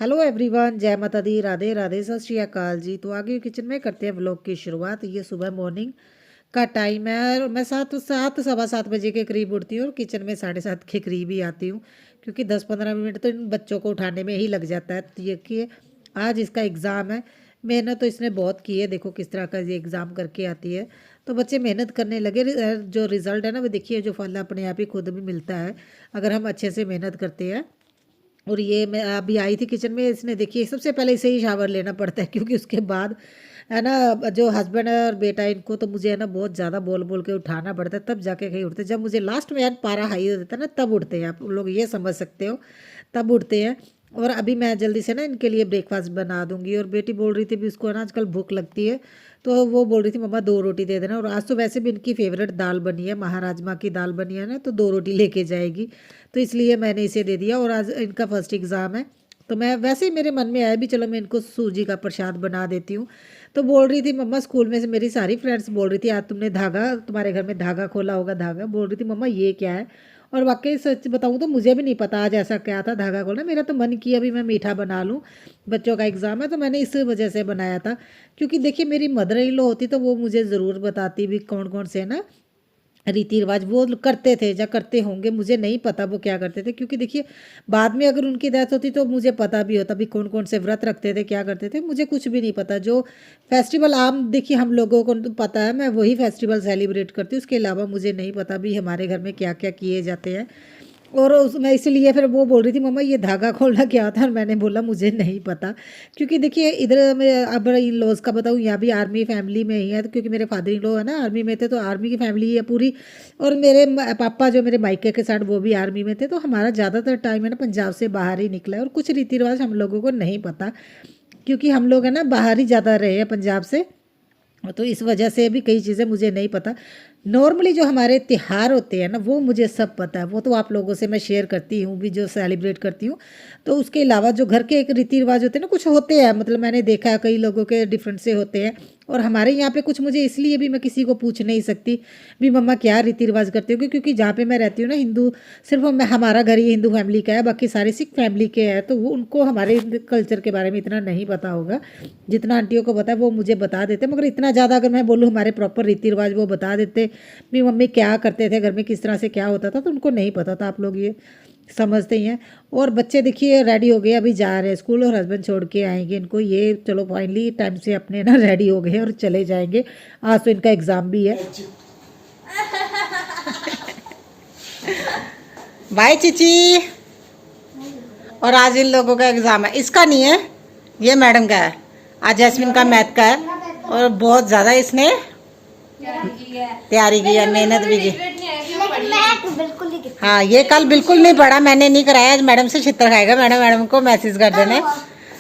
Hello everyone, जय माता दी, राधे राधे, सत श्री अकाल जी। तो आगे किचन में करते हैं व्लॉग की शुरुआत। ये सुबह मॉर्निंग का टाइम है और मैं सात सात सवा सात बजे के करीब उठती हूँ और किचन में 7:30 के करीब ही आती हूँ, क्योंकि 10-15 मिनट तो इन बच्चों को उठाने में ही लग जाता है। तो ये कि आज इसका एग्ज़ाम है। मेहनत तो इसने बहुत की है, देखो किस तरह का ये एग्ज़ाम करके आती है। तो बच्चे मेहनत करने लगे। जो रिज़ल्ट है ना वो देखिए, जो फल अपने आप ही खुद भी मिलता है अगर हम अच्छे से मेहनत करते हैं। और ये मैं अभी आई थी किचन में, इसने देखिए सबसे पहले इसे ही शावर लेना पड़ता है, क्योंकि उसके बाद है ना जो हस्बैंड है और बेटा, इनको तो मुझे है ना बहुत ज़्यादा बोल बोल के उठाना पड़ता है, तब जाके कहीं उठते। जब मुझे लास्ट में यार पारा हाई हो जाता है ना, तब उठते हैं। आप लोग ये समझ सकते हो, तब उठते हैं। और अभी मैं जल्दी से ना इनके लिए ब्रेकफास्ट बना दूंगी। और बेटी बोल रही थी भी उसको है ना आजकल भूख लगती है, तो वो बोल रही थी मम्मा 2 रोटी दे देना। और आज तो वैसे भी इनकी फेवरेट दाल बनी है, महाराजमा की दाल बनी है ना, तो 2 रोटी लेके जाएगी। तो इसलिए मैंने इसे दे दिया। और आज इनका फर्स्ट एग्ज़ाम है, तो मैं वैसे ही मेरे मन में आया भी चलो मैं इनको सूजी का प्रसाद बना देती हूँ। तो बोल रही थी मम्मा, स्कूल में से मेरी सारी फ्रेंड्स बोल रही थी आज तुमने धागा, तुम्हारे घर में धागा खोला होगा धागा। बोल रही थी मम्मा ये क्या है। और वाकई सच बताऊँ तो मुझे भी नहीं पता आज ऐसा क्या था धागा खोलना। मेरा तो मन किया अभी मैं मीठा बना लूँ, बच्चों का एग्ज़ाम है, तो मैंने इस वजह से बनाया था। क्योंकि देखिए मेरी मदर इन लॉ होती तो वो मुझे ज़रूर बताती भी कौन कौन से ना रीति रिवाज वो करते थे या करते होंगे। मुझे नहीं पता वो क्या करते थे, क्योंकि देखिए बाद में अगर उनकी डेथ होती तो मुझे पता भी होता भी कौन कौन से व्रत रखते थे, क्या करते थे। मुझे कुछ भी नहीं पता। जो फेस्टिवल आम देखिए हम लोगों को तो पता है, मैं वही फेस्टिवल सेलिब्रेट करती हूँ। उसके अलावा मुझे नहीं पता भी हमारे घर में क्या क्या किए जाते हैं। और उसमें इसलिए फिर वो बोल रही थी मम्मा ये धागा खोलना क्या होता है, और मैंने बोला मुझे नहीं पता। क्योंकि देखिए इधर मैं अब इन लॉज का बताऊँ, यहाँ भी आर्मी फैमिली में ही है, तो क्योंकि मेरे फादर इन लॉ है ना आर्मी में थे, तो आर्मी की फैमिली है पूरी। और मेरे पापा जो मेरे मायके के साथ वो भी आर्मी में थे, तो हमारा ज़्यादातर टाइम है ना पंजाब से बाहर ही निकला है। और कुछ रीति रिवाज हम लोगों को नहीं पता, क्योंकि हम लोग है ना बाहर ही ज़्यादा रहे हैं पंजाब से, तो इस वजह से भी कई चीज़ें मुझे नहीं पता। नॉर्मली जो हमारे त्योहार होते हैं ना वो मुझे सब पता है, वो तो आप लोगों से मैं शेयर करती हूँ भी जो सेलिब्रेट करती हूँ। तो उसके अलावा जो घर के एक रीति रिवाज होते हैं ना, कुछ होते हैं, मतलब मैंने देखा है कई लोगों के डिफरेंट से होते हैं। और हमारे यहाँ पे कुछ मुझे इसलिए भी मैं किसी को पूछ नहीं सकती भी मम्मा क्या रीति रिवाज करते हो, क्योंकि जहाँ पे मैं रहती हूँ ना हिंदू, सिर्फ हमारा घर ही हिंदू फैमिली का है, बाकी सारे सिख फैमिली के हैं। तो वो उनको हमारे कल्चर के बारे में इतना नहीं पता होगा जितना आंटियों को पता है, वो मुझे बता देते। मगर इतना ज़्यादा अगर मैं बोलूँ हमारे प्रॉपर रीति रिवाज वो बता देते भी मम्मी क्या करते थे घर में, किस तरह से क्या होता था, तो उनको नहीं पता था। आप लोग ये समझते ही हैं। और बच्चे देखिए रेडी हो गए, अभी जा रहे हैं स्कूल, और हस्बैंड छोड़ के आएंगे इनको। ये चलो फाइनली टाइम से अपने ना रेडी हो गए और चले जाएंगे। आज तो इनका एग्ज़ाम भी है। बाय चीची। और आज इन लोगों का एग्ज़ाम है, इसका नहीं है, ये मैडम का है। आज जैस्मिन का मैथ का है, और बहुत ज़्यादा इसने तैयारी की है, मेहनत भी की। हाँ ये कल बिल्कुल नहीं पढ़ा, मैंने नहीं कराया। आज मैडम से छितर खाएगा, मैडम को मैसेज कर देने,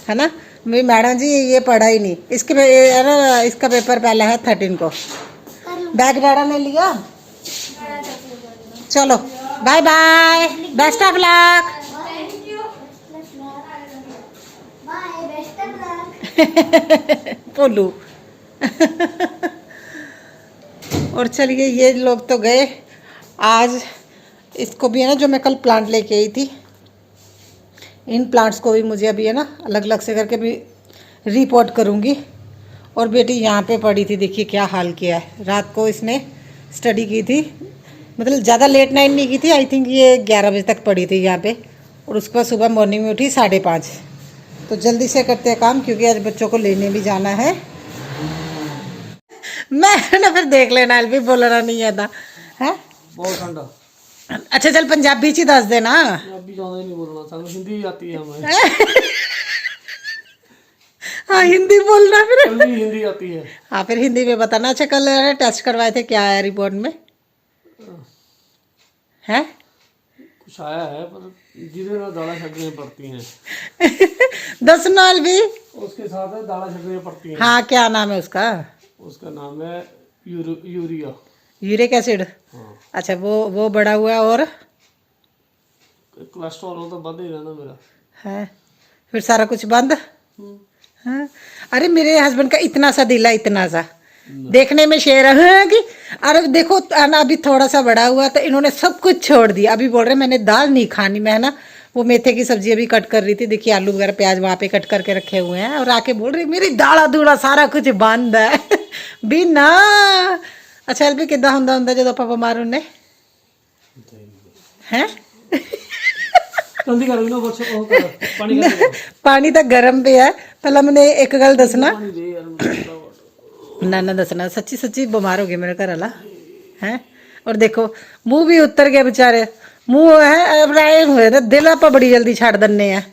है ना भाई मैडम जी ये पढ़ा ही नहीं। इसके है ना, इसका पेपर पहला है 13 को। बैग डाड़ा ले लिया, चलो bye bye, best of luck. बोलू। और चलिए ये लोग तो गए। आज इसको भी है ना, जो मैं कल प्लांट लेके आई थी, इन प्लांट्स को भी मुझे अभी है ना अलग अलग से करके भी रिपोर्ट करूँगी। और बेटी यहाँ पे पड़ी थी, देखिए क्या हाल किया है। रात को इसने स्टडी की थी, मतलब ज़्यादा लेट नाइट नहीं की थी, आई थिंक ये 11 बजे तक पड़ी थी यहाँ पे। और उसके बाद सुबह मॉर्निंग में उठी 5:30। तो जल्दी से करते हैं काम, क्योंकि आज बच्चों को लेने भी जाना है। मैं ना फिर देख लेना भी बोलना नहीं आता है। बहुत ठंडा। अच्छा चल पंजाबी च ही दस देना। पंजाबी ज्यादा नहीं बोलना, सानू हिंदी आती है हमें। हाँ हिंदी बोलना फिर। हिंदी आती है। हाँ फिर हिंदी में बताना। अच्छा कल टेस्ट करवाए थे, क्या आया रिपोर्ट में है? कुछ आया है पर जिधे ना दाला छकने पड़ती हैं। दस नाल भी उसके साथ दाला छकने पड़ती हैं। हाँ क्या नाम है उसका? उसका नाम है यूरिया। Uric acid. हाँ। अच्छा वो बड़ा हुआ। और कोलेस्ट्रॉल तो बंद ही रहना मेरा है, फिर सारा कुछ बंद। हाँ अरे मेरे हस्बैंड का इतना सा दिल है, इतना सा देखने में शेर है कि अरे देखो ना, अभी थोड़ा सा बड़ा हुआ तो इन्होंने सब कुछ छोड़ दिया। अभी बोल रहे मैंने दाल नहीं खानी, मैं ना वो मेथे की सब्जी अभी कट कर रही थी, देखिए आलू वगैरह प्याज वहाँ पे कट करके रखे हुए हैं, और आके बोल रही मेरी दाड़ा दूड़ा सारा कुछ बंद है भी ना। अच्छा एल भी किदा हुंदा हुंदा जदों ਆਪਾਂ ਬਿਮਾਰ ਹੁੰਨੇ हैं जल्दी कर लो बस वो कर पानी का दे पानी तो गर्म पे है। पहला मैंने एक गल दसना पानी दे यार ना दसना, सच्ची सच्ची बीमार हो गया मेरे घर वाला है। और देखो मुंह भी उतर गया बेचारे, मुंह है राय हुए ना, दिल आप बड़ी जल्दी छड़ दन्ने हैं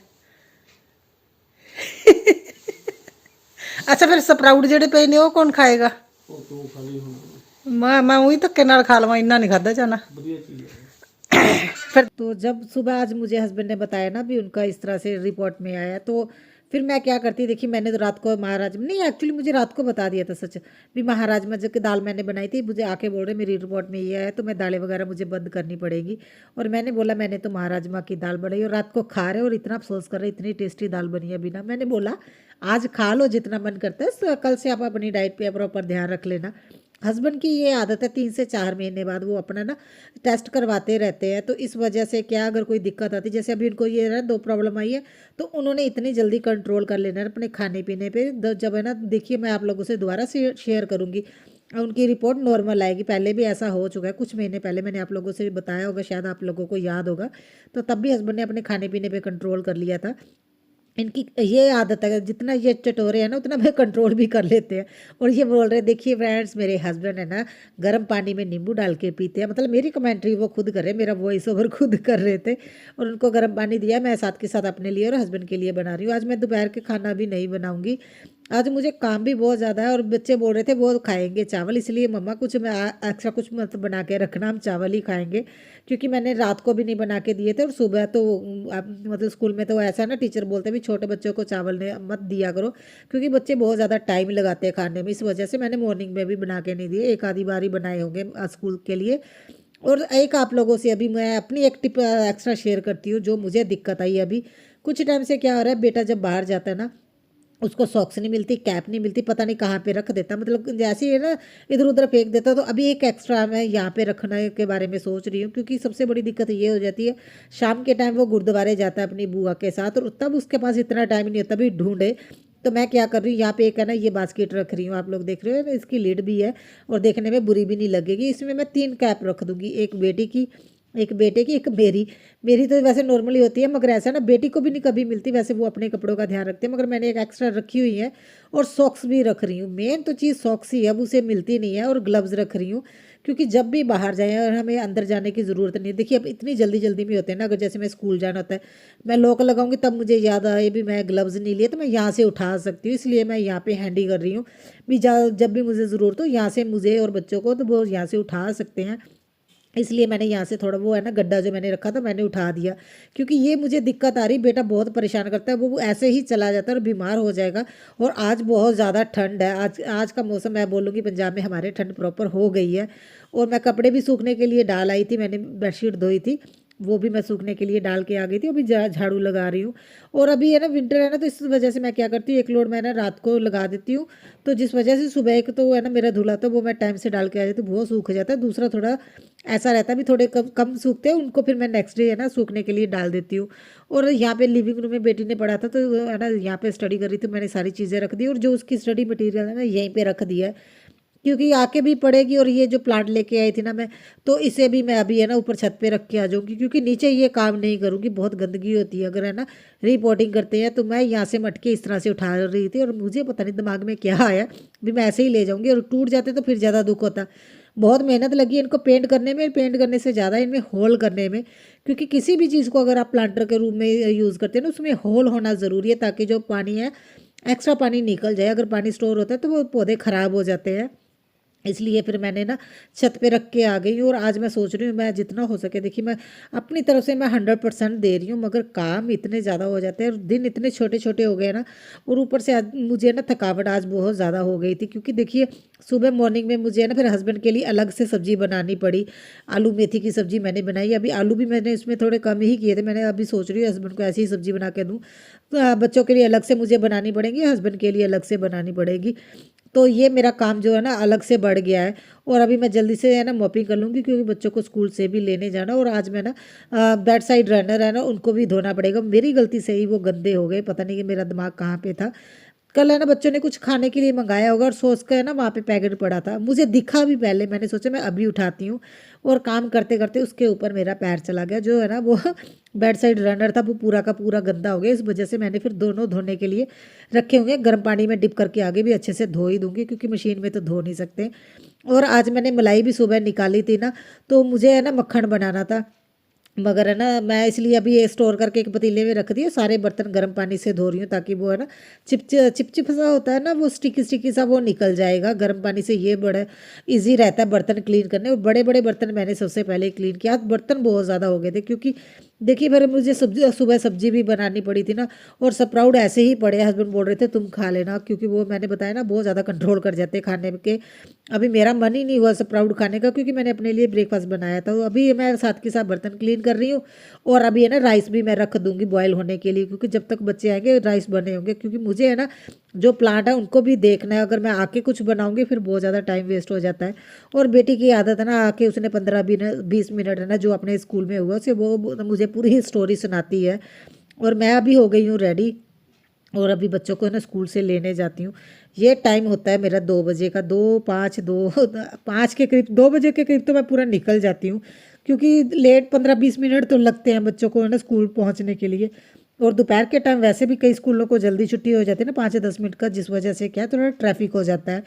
अच्छा फिर स्प्राउट जेडे पे ने वो कौन खाएगा? वो तू खाली हो मैं वही धक्के नाल खा लवां, इन्ना नहीं खादा जाना। बढ़िया चीज है। फिर तो जब सुबह आज मुझे हस्बैंड ने बताया ना भी उनका इस तरह से रिपोर्ट में आया, तो फिर मैं क्या करती, देखिए मैंने तो रात को महाराज नहीं, एक्चुअली मुझे रात को बता दिया था सच भी, महाराजमा की दाल मैंने बनाई थी, मुझे आके बोल रहे मेरी रिपोर्ट में ये है तो मैं दालें वगैरह मुझे बंद करनी पड़ेगी। और मैंने बोला मैंने तो महाराजमा की दाल बनाई और रात को खा रहे और इतना अफसोस कर रहे, इतनी टेस्टी दाल बनी है बिना। मैंने बोला आज खा लो जितना मन करता है, कल से आप अपनी डाइट पे प्रॉपर ध्यान रख लेना। हस्बैंड की ये आदत है 3 से 4 महीने बाद वो अपना ना टेस्ट करवाते रहते हैं, तो इस वजह से क्या अगर कोई दिक्कत आती, जैसे अभी उनको ये ना 2 प्रॉब्लम आई है, तो उन्होंने इतनी जल्दी कंट्रोल कर लेना है अपने खाने पीने पे। जब है ना देखिए मैं आप लोगों से दोबारा शेयर करूँगी, उनकी रिपोर्ट नॉर्मल आएगी। पहले भी ऐसा हो चुका है, कुछ महीने पहले मैंने आप लोगों से बताया होगा, शायद आप लोगों को याद होगा, तो तब भी हस्बैंड ने अपने खाने पीने पे कंट्रोल कर लिया था। इनकी ये आदत है जितना ये चटोरे हैं ना उतना मैं कंट्रोल भी कर लेते हैं। और ये बोल रहे देखिए फ्रेंड्स मेरे हस्बैंड है ना गर्म पानी में नींबू डाल के पीते हैं, मतलब मेरी कमेंट्री वो खुद कर रहे, मेरा वॉइस ओवर खुद कर रहे थे। और उनको गर्म पानी दिया, मैं साथ के साथ अपने लिए और हस्बैंड के लिए बना रही हूँ। आज मैं दोपहर के खाना भी नहीं बनाऊँगी, आज मुझे काम भी बहुत ज़्यादा है, और बच्चे बोल रहे थे वो खाएंगे चावल, इसलिए मम्मा कुछ मैं एक्स्ट्रा कुछ मत बना के रखना, हम चावल ही खाएंगे। क्योंकि मैंने रात को भी नहीं बना के दिए थे, और सुबह तो मतलब स्कूल में तो ऐसा ना टीचर बोलते हैं भी छोटे बच्चों को चावल ने मत दिया करो, क्योंकि बच्चे बहुत ज़्यादा टाइम लगाते हैं खाने में, इस वजह से मैंने मॉर्निंग में भी बना के नहीं दिए, एक आधी बार ही बनाए होंगे स्कूल के लिए। और एक आप लोगों से अभी मैं अपनी एक टिप एक्स्ट्रा शेयर करती हूँ जो मुझे दिक्कत आई अभी कुछ टाइम से। क्या हो रहा है, बेटा जब बाहर जाता है ना उसको सॉक्स नहीं मिलती, कैप नहीं मिलती, पता नहीं कहाँ पे रख देता, मतलब जैसे ही है ना इधर उधर फेंक देता। तो अभी एक एक्स्ट्रा मैं यहाँ पे रखने के बारे में सोच रही हूँ, क्योंकि सबसे बड़ी दिक्कत ये हो जाती है शाम के टाइम वो गुरुद्वारे जाता है अपनी बुआ के साथ, और तब उसके पास इतना टाइम नहीं होता भी ढूंढे। तो मैं क्या कर रही हूँ, यहाँ पे एक है ना ये बास्केट रख रही हूँ, आप लोग देख रहे हो इसकी लिड भी है और देखने में बुरी भी नहीं लगेगी। इसमें मैं 3 कैप रख दूँगी, एक बेटी की, एक बेटे की, एक मेरी। मेरी तो वैसे नॉर्मली होती है, मगर ऐसा ना बेटी को भी नहीं कभी मिलती, वैसे वो अपने कपड़ों का ध्यान रखती है, मगर मैंने एक एक्स्ट्रा रखी हुई है। और सॉक्स भी रख रही हूँ, मेन तो चीज़ सॉक्स ही है, अब उसे मिलती नहीं है। और ग्लव्स रख रही हूँ, क्योंकि जब भी बाहर जाएँ और हमें अंदर जाने की ज़रूरत नहीं है। देखिए अब इतनी जल्दी जल्दी में होते हैं ना, अगर जैसे मैं स्कूल जाना होता है, मैं लॉक लगाऊंगी तब मुझे याद आए भी मैं ग्लव्स नहीं लिए, तो मैं यहाँ से उठा सकती हूँ, इसलिए मैं यहाँ पे हैंडी कर रही हूँ भी जब भी मुझे ज़रूरत हो यहाँ से मुझे और बच्चों को तो वो यहाँ से उठा सकते हैं। इसलिए मैंने यहाँ से थोड़ा वो है ना गड्ढा जो मैंने रखा था मैंने उठा दिया, क्योंकि ये मुझे दिक्कत आ रही, बेटा बहुत परेशान करता है, वो ऐसे ही चला जाता है और बीमार हो जाएगा। और आज बहुत ज़्यादा ठंड है, आज आज का मौसम मैं बोलूँगी पंजाब में हमारे ठंड प्रॉपर हो गई है। और मैं कपड़े भी सूखने के लिए डाल आई थी, मैंने बेडशीट धोई थी वो भी मैं सूखने के लिए डाल के आ गई थी, अभी झाड़ू लगा रही हूँ। और अभी है ना विंटर है ना, तो इस वजह से मैं क्या करती हूँ एक लोड मैं ना रात को लगा देती हूँ, तो जिस वजह से सुबह एक तो है ना मेरा धुला तो वो मैं टाइम से डाल के आ जाती हूँ, वो सूख जाता है। दूसरा थोड़ा ऐसा रहता है भी थोड़े कम कम सूखते हैं, उनको फिर मैं नेक्स्ट डे है ना सूखने के लिए डाल देती हूँ। और यहाँ पे लिविंग रूम में बेटी ने पढ़ा था, तो है ना यहाँ पे स्टडी कर रही थी, मैंने सारी चीज़ें रख दी, और जो उसकी स्टडी मटेरियल है ना यहीं पे रख दिया है, क्योंकि आके भी पड़ेगी। और ये जो प्लांट लेके आई थी ना मैं, तो इसे भी मैं अभी है ना ऊपर छत पे रख के आ जाऊंगी, क्योंकि नीचे ये काम नहीं करूँगी, बहुत गंदगी होती है अगर है ना रिपोर्टिंग करते हैं। तो मैं यहाँ से मटके इस तरह से उठा रही थी, और मुझे पता नहीं दिमाग में क्या आया भी मैं ऐसे ही ले जाऊँगी, और टूट जाते तो फिर ज़्यादा दुख होता। बहुत मेहनत लगी इनको पेंट करने में, पेंट करने से ज़्यादा इनमें होल करने में, क्योंकि किसी भी चीज़ को अगर आप प्लांटर के रूप में यूज़ करते हैं ना उसमें होल होना ज़रूरी है, ताकि जो पानी है एक्स्ट्रा पानी निकल जाए। अगर पानी स्टोर होता है तो वो पौधे ख़राब हो जाते हैं, इसलिए फिर मैंने ना छत पे रख के आ गई हूँ। और आज मैं सोच रही हूँ मैं जितना हो सके, देखिए मैं अपनी तरफ से मैं 100% दे रही हूँ, मगर काम इतने ज़्यादा हो जाते हैं और दिन इतने छोटे छोटे हो गए ना। और ऊपर से आज मुझे ना थकावट आज बहुत ज़्यादा हो गई थी, क्योंकि देखिए सुबह मॉर्निंग में मुझे ना फिर हस्बैंड के लिए अलग से सब्ज़ी बनानी पड़ी। आलू मेथी की सब्ज़ी मैंने बनाई, अभी आलू भी मैंने इसमें थोड़े कम ही किए थे, मैंने अभी सोच रही हूँ हस्बैंड को ऐसी ही सब्ज़ी बना के दूँ। तो बच्चों के लिए अलग से मुझे बनानी पड़ेगी, हस्बैंड के लिए अलग से बनानी पड़ेगी। तो ये मेरा काम जो है ना अलग से बढ़ गया है। और अभी मैं जल्दी से है ना मॉपिंग कर लूँगी, क्योंकि बच्चों को स्कूल से भी लेने जाना। और आज मैं ना बेड साइड रनर है ना उनको भी धोना पड़ेगा। मेरी गलती से ही वो गंदे हो गए, पता नहीं कि मेरा दिमाग कहाँ पे था। कल है ना बच्चों ने कुछ खाने के लिए मंगाया होगा और सॉस का है ना वहाँ पे पैकेट पड़ा था, मुझे दिखा भी पहले, मैंने सोचा मैं अभी उठाती हूँ। और काम करते करते उसके ऊपर मेरा पैर चला गया, जो है ना वो बेड साइड रनर था वो पूरा का पूरा गंदा हो गया। इस वजह से मैंने फिर दोनों धोने के लिए रखे होंगे, गर्म पानी में डिप करके आगे भी अच्छे से धो ही दूंगी, क्योंकि मशीन में तो धो नहीं सकते। और आज मैंने मलाई भी सुबह निकाली थी ना, तो मुझे है ना मक्खन बनाना था, मगर है ना मैं इसलिए अभी ये स्टोर करके एक पतीले में रख दिए। सारे बर्तन गर्म पानी से धो रही हूँ, ताकि वो है ना चिप सा होता है ना, वो स्टिकी स्टिकी सा वो निकल जाएगा गर्म पानी से। ये बड़ा इजी रहता है बर्तन क्लीन करने। और बड़े बड़े बर्तन मैंने सबसे पहले क्लीन किया। आज बर्तन बहुत ज़्यादा हो गए थे, क्योंकि देखिए फिर मुझे सुबह सब्जी भी बनानी पड़ी थी ना। और स्प्राउट ऐसे ही पड़े, हस्बैंड बोल रहे थे तुम खा लेना, क्योंकि वो मैंने बताया ना बहुत ज़्यादा कंट्रोल कर जाते हैं खाने के। अभी मेरा मन ही नहीं हुआ स्प्राउट खाने का, क्योंकि मैंने अपने लिए ब्रेकफास्ट बनाया था। तो अभी मैं साथ के साथ बर्तन क्लीन कर रही हूँ। और अभी है ना राइस भी मैं रख दूंगी बॉयल होने के लिए, क्योंकि जब तक बच्चे आएंगे राइस बने होंगे। क्योंकि मुझे है ना जो प्लांट है उनको भी देखना है, अगर मैं आके कुछ बनाऊंगी फिर बहुत ज़्यादा टाइम वेस्ट हो जाता है। और बेटी की आदत है ना, आके उसने 15-20 मिनट है ना जो अपने स्कूल में हुआ उसे वो मुझे पूरी स्टोरी सुनाती है। और मैं अभी हो गई हूँ रेडी, और अभी बच्चों को है ना स्कूल से लेने जाती हूँ। ये टाइम होता है मेरा 2 बजे का, 2:05 के करीब, 2 बजे के करीब तो मैं पूरा निकल जाती हूँ। क्योंकि लेट 15-20 मिनट तो लगते हैं बच्चों को है ना स्कूल पहुँचने के लिए। और दोपहर के टाइम वैसे भी कई स्कूलों को जल्दी छुट्टी हो जाती है ना 5 या 10 मिनट का, जिस वजह से क्या है थोड़ा ट्रैफिक हो जाता है।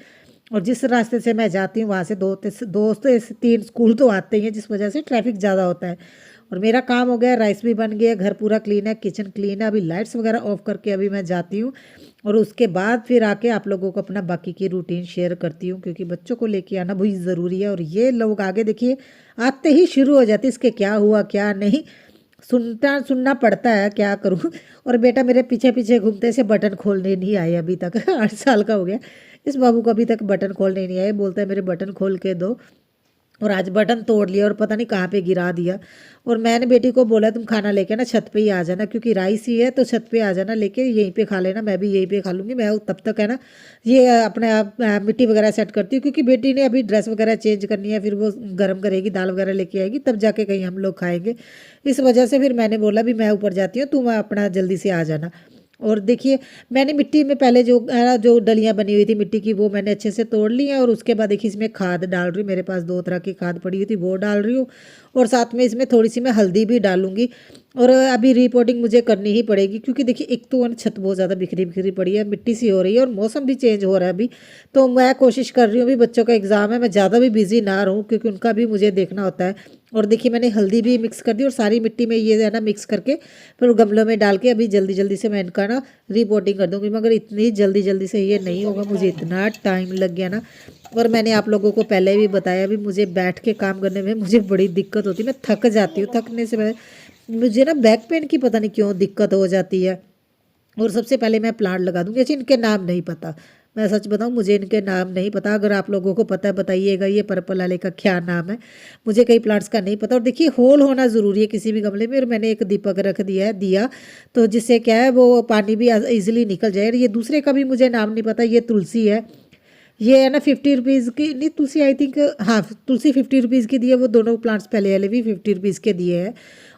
और जिस रास्ते से मैं जाती हूँ वहाँ से दो से 3 स्कूल तो आते ही हैं, जिस वजह से ट्रैफिक ज़्यादा होता है। और मेरा काम हो गया, राइस भी बन गया, घर पूरा क्लीन है, किचन क्लीन है। अभी लाइट्स वगैरह ऑफ करके अभी मैं जाती हूँ। और उसके बाद फिर आके आप लोगों को अपना बाकी की रूटीन शेयर करती हूँ, क्योंकि बच्चों को लेके आना बहुत ज़रूरी है। और ये लोग आगे देखिए आते ही शुरू हो जाते, इसके क्या हुआ क्या नहीं, सुनना पड़ता है, क्या करूँ। और बेटा मेरे पीछे पीछे घूमते से बटन खोलने नहीं आए अभी तक 8 साल का हो गया, इस बाबू को अभी तक बटन खोलने नहीं आए। बोलता है मेरे बटन खोल के दो। और आज बटन तोड़ लिया और पता नहीं कहाँ पे गिरा दिया। और मैंने बेटी को बोला तुम खाना लेके ना छत पे ही आ जाना, क्योंकि राइस ही है तो छत पे आ जाना लेके, यहीं पे खा लेना, मैं भी यहीं पे खा लूँगी। मैं तब तक है ना ये अपने आप मिट्टी वगैरह सेट करती हूँ, क्योंकि बेटी ने अभी ड्रेस वगैरह चेंज करनी है, फिर वो गर्म करेगी, दाल वगैरह लेके आएगी, तब जाके कहीं हम लोग खाएंगे। इस वजह से फिर मैंने बोला भी मैं ऊपर जाती हूँ, तुम अपना जल्दी से आ जाना। और देखिए मैंने मिट्टी में पहले जो डलियां बनी हुई थी मिट्टी की, वो मैंने अच्छे से तोड़ ली हैं। और उसके बाद देखिए इसमें खाद डाल रही हूँ, मेरे पास 2 तरह की खाद पड़ी हुई थी वो डाल रही हूँ। और साथ में इसमें थोड़ी सी मैं हल्दी भी डालूंगी। और अभी रिपोर्टिंग मुझे करनी ही पड़ेगी, क्योंकि देखिए एक तो छत बहुत ज़्यादा बिखरी बिखरी पड़ी है, मिट्टी सी हो रही है, और मौसम भी चेंज हो रहा है अभी। तो मैं कोशिश कर रही हूँ, अभी बच्चों का एग्ज़ाम है, मैं ज़्यादा भी बिजी ना रहूँ, क्योंकि उनका भी मुझे देखना होता है। और देखिए मैंने हल्दी भी मिक्स कर दी, और सारी मिट्टी में ये है ना मिक्स करके फिर गमलों में डाल के अभी जल्दी जल्दी से मैं इनका ना रिपोर्टिंग कर दूँगी। मगर इतनी जल्दी जल्दी से ये नहीं होगा, मुझे इतना टाइम लग गया ना। और मैंने आप लोगों को पहले भी बताया भी, मुझे बैठ के काम करने में मुझे बड़ी दिक्कत होती है, मैं थक जाती हूँ। थकने से मुझे ना बैक पेन की पता नहीं क्यों दिक्कत हो जाती है। और सबसे पहले मैं प्लांट लगा दूंगी। अच्छा इनके नाम नहीं पता, मैं सच बताऊं मुझे इनके नाम नहीं पता। अगर आप लोगों को पता है बताइएगा ये पर्पल वाले का क्या नाम है, मुझे कई प्लांट्स का नहीं पता। और देखिए होल होना ज़रूरी है किसी भी गमले में। और मैंने एक दीपक रख दिया तो जिससे क्या है वो पानी भी ईजिली निकल जाए। और ये दूसरे का भी मुझे नाम नहीं पता, ये तुलसी है, ये है ना 50 रुपीज़ की, नहीं तुलसी आई थिंक, हाँ तुलसी 50 रुपीज़ की दी है। वो दोनों प्लांट्स पहले वाले भी 50 रुपीज़ के दिए हैं।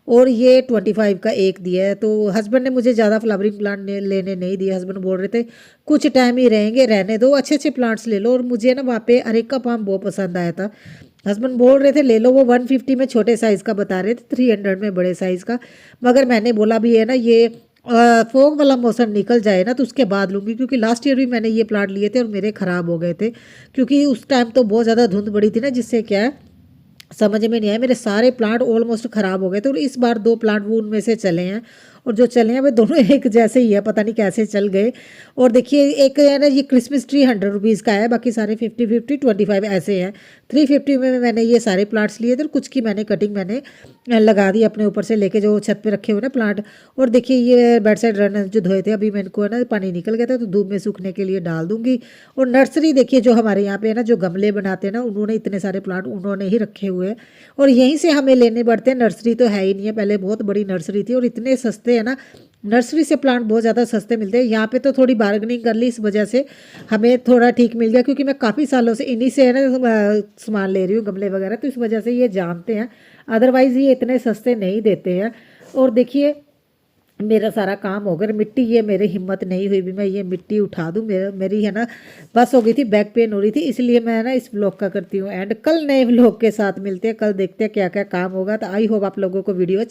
और ये 25 का एक दिया है। तो हस्बैंड ने मुझे ज़्यादा फ्लावरिंग प्लांट लेने नहीं दिए। हस्बैंड बोल रहे थे कुछ टाइम ही रहेंगे, रहने दो, अच्छे अच्छे प्लांट्स ले लो। और मुझे ना वहाँ पे अरेका पाम बहुत पसंद आया था, हस्बैंड बोल रहे थे ले लो। वो 150 में छोटे साइज़ का बता रहे थे, 300 में बड़े साइज़ का। मगर मैंने बोला भी है ना ये फोग वाला मौसम निकल जाए ना तो उसके बाद लूँगी, क्योंकि लास्ट ईयर भी मैंने ये प्लांट लिए थे और मेरे ख़राब हो गए थे। क्योंकि उस टाइम तो बहुत ज़्यादा धुंध पड़ी थी ना, जिससे क्या है समझ में नहीं आया, मेरे सारे प्लांट ऑलमोस्ट ख़राब हो गए थे। और इस बार 2 प्लांट वो उनमें से चले हैं, और जो चले हैं वे दोनों एक जैसे ही है, पता नहीं कैसे चल गए। और देखिए एक है ना ये क्रिसमस ट्री 100 रुपीज़ का है, बाकी सारे 50-50 25 ऐसे हैं। 350 में मैंने ये सारे प्लांट्स लिए थे, और कुछ की मैंने कटिंग मैंने लगा दी अपने ऊपर से लेके जो छत पे रखे हुए ना प्लांट। और देखिए ये बेड साइड रनर जो धोए थे अभी मैं इनको है ना पानी निकल गया था तो धूप में सूखने के लिए डाल दूंगी। और नर्सरी देखिए जो हमारे यहाँ पे है ना जो गमले बनाते हैं ना, उन्होंने इतने सारे प्लांट उन्होंने ही रखे हुए हैं, और यहीं से हमें लेने पड़ते हैं। नर्सरी तो है ही नहीं है, पहले बहुत बड़ी नर्सरी थी और इतने सस्ते हैं ना, नर्सरी से प्लांट बहुत ज़्यादा सस्ते मिलते हैं। यहाँ पे तो थोड़ी बार्गेनिंग कर ली, इस वजह से हमें थोड़ा ठीक मिल गया, क्योंकि मैं काफ़ी सालों से इन्हीं से है ना सामान ले रही हूँ, गमले वगैरह, तो इस वजह से ये जानते हैं। अदरवाइज़ ये इतने सस्ते नहीं देते हैं। और देखिए मेरा सारा काम हो गया। मिट्टी ये मेरी हिम्मत नहीं हुई भी मैं ये मिट्टी उठा दूँ, मेरी है ना बस हो गई थी, बैक पेन हो रही थी, इसलिए मैं ना इस व्लॉग का करती हूँ एंड। कल नए व्लॉग के साथ मिलते हैं, कल देखते हैं क्या क्या काम होगा। तो आई होप आप लोगों को वीडियो